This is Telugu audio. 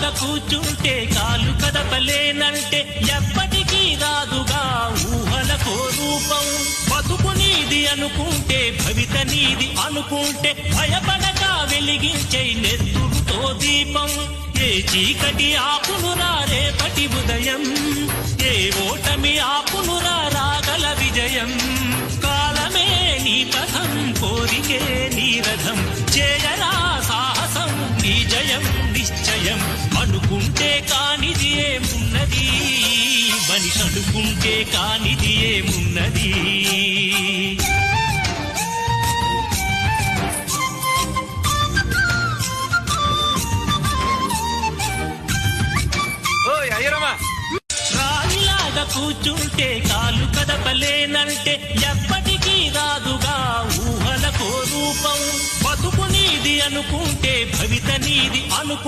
రాయిలాగా కూర్చుంటే కాలు కదపలేనంటే ఎప్పటికీ రాదుగా ఊహలకో రూపం. బతుకు నీది అనుకుంటే భవిత నీది అనుకుంటే భయపడక వెలిగించే నెత్తురుతో దీపం. ఏ చీకటి ఆపునురా రేపటి ఉదయం, ఏ ఓటమి ఆపునురా రాగల విజయం. కాలమే నీ పథం, కోరికే నీ రథం, చేయరా సాహసం నీ జయం నిశ్చయం. అనుకుంటే కానిది ఏమున్నది, మనిషి అనుకుంటే కానిది ఏమున్నది. రాయిలాగా కూర్చుంటే కాలు కదపలేనంటే ఎప్పటికీ రాదుగా ఊహలకో రూపం. బతుకు నీది అనుకుంటే భవిత నీది అనుకుంటే